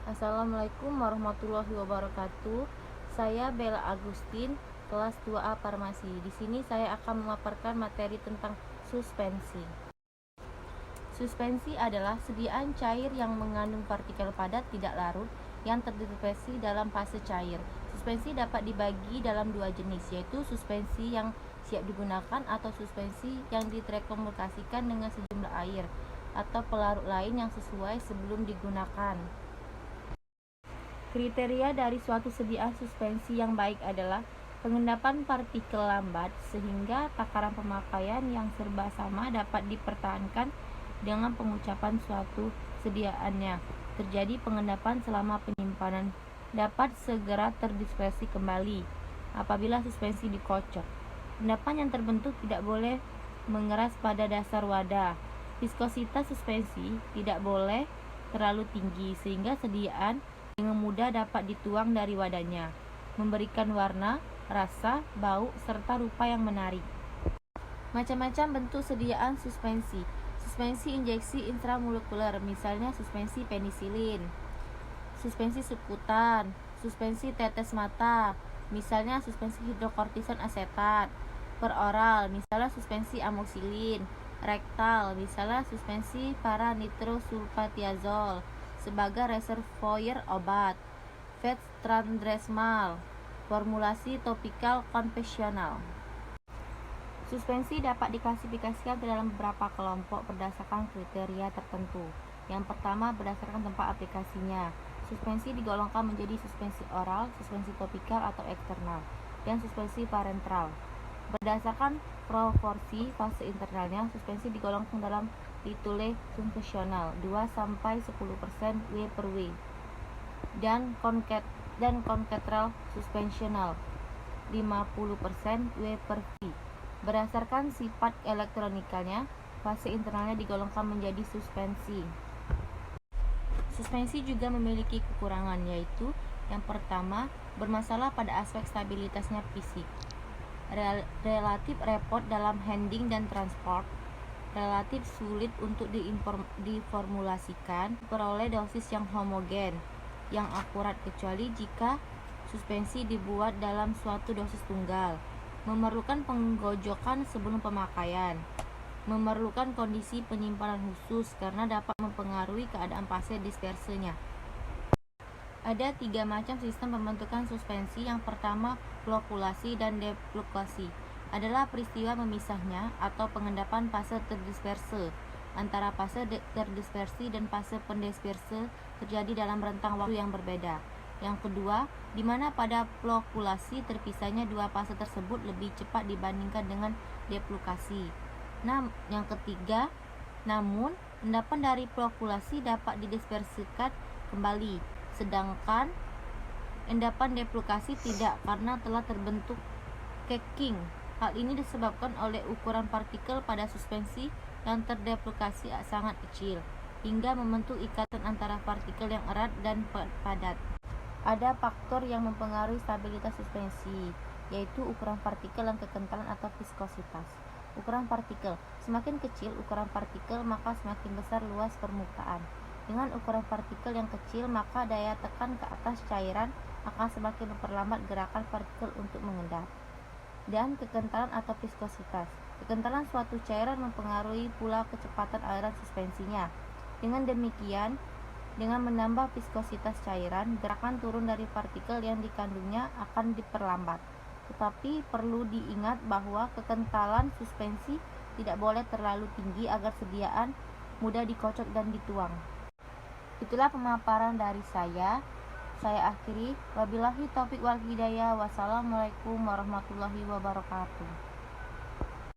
Assalamualaikum warahmatullahi wabarakatuh. Saya Bella Agustin, kelas 2A Farmasi. Di sini saya akan memaparkan materi tentang suspensi. Suspensi adalah sediaan cair yang mengandung partikel padat tidak larut yang terdispersi dalam fase cair. Suspensi dapat dibagi dalam dua jenis, yaitu suspensi yang siap digunakan atau suspensi yang diterkomunikasikan dengan sejumlah air atau pelarut lain yang sesuai sebelum digunakan. Kriteria dari suatu sediaan suspensi yang baik adalah pengendapan partikel lambat sehingga takaran pemakaian yang serba sama dapat dipertahankan dengan pengucapan suatu sediaannya. Terjadi pengendapan selama penyimpanan dapat segera terdispersi kembali apabila suspensi dikocok. Endapan yang terbentuk tidak boleh mengeras pada dasar wadah. Viskositas suspensi tidak boleh terlalu tinggi sehingga sediaan dengan mudah dapat dituang dari wadahnya, memberikan warna, rasa, bau, serta rupa yang menarik. Macam-macam bentuk sediaan suspensi. Suspensi injeksi intramolekuler, misalnya suspensi penisilin. Suspensi subkutan, suspensi tetes mata, misalnya suspensi hidrokortison asetat. Peroral, misalnya suspensi amoxilin. Rektal, misalnya suspensi paranitrosulfatiazol sebagai reservoir obat. Fettrandresmal, formulasi topikal konvensional. Suspensi dapat diklasifikasikan ke dalam beberapa kelompok berdasarkan kriteria tertentu. Yang pertama, berdasarkan tempat aplikasinya. Suspensi digolongkan menjadi suspensi oral, suspensi topikal atau eksternal, dan suspensi parenteral. Berdasarkan proporsi fase internalnya, suspensi digolongkan dalam litule fungsional 2-10% W per W dan concentral suspensional 50% W per V. Berdasarkan sifat elektronikanya, fase internalnya digolongkan menjadi suspensi. Suspensi juga memiliki kekurangan, yaitu yang pertama, bermasalah pada aspek stabilitasnya fisik, relatif repot dalam handling dan transport, relatif sulit untuk diformulasikan, peroleh dosis yang homogen, yang akurat kecuali jika suspensi dibuat dalam suatu dosis tunggal, memerlukan penggojokan sebelum pemakaian, memerlukan kondisi penyimpanan khusus karena dapat mempengaruhi keadaan fase dispersenya. Ada 3 macam sistem pembentukan suspensi. Yang pertama, flokulasi dan deflukasi adalah peristiwa memisahnya atau pengendapan fase terdisperse antara fase terdispersi dan fase pendisperse terjadi dalam rentang waktu yang berbeda. Yang kedua, di mana pada flokulasi terpisahnya dua fase tersebut lebih cepat dibandingkan dengan deflukasi. Yang ketiga, namun endapan dari flokulasi dapat didispersikan kembali, sedangkan endapan deflukasi tidak karena telah terbentuk caking. Hal ini disebabkan oleh ukuran partikel pada suspensi yang terdeflukasi sangat kecil, hingga membentuk ikatan antara partikel yang erat dan padat. Ada faktor yang mempengaruhi stabilitas suspensi, yaitu ukuran partikel dan kekentalan atau viskositas. Ukuran partikel, semakin kecil ukuran partikel, maka semakin besar luas permukaan. Dengan ukuran partikel yang kecil, maka daya tekan ke atas cairan akan semakin memperlambat gerakan partikel untuk mengendap. Dan kekentalan atau viskositas. Kekentalan suatu cairan mempengaruhi pula kecepatan aliran suspensinya. Dengan demikian, dengan menambah viskositas cairan, gerakan turun dari partikel yang dikandungnya akan diperlambat. Tetapi perlu diingat bahwa kekentalan suspensi tidak boleh terlalu tinggi agar sediaan mudah dikocok dan dituang. Itulah pemaparan dari saya. Saya akhiri. Wabillahi taufiq wal hidayah. Wassalamualaikum warahmatullahi wabarakatuh.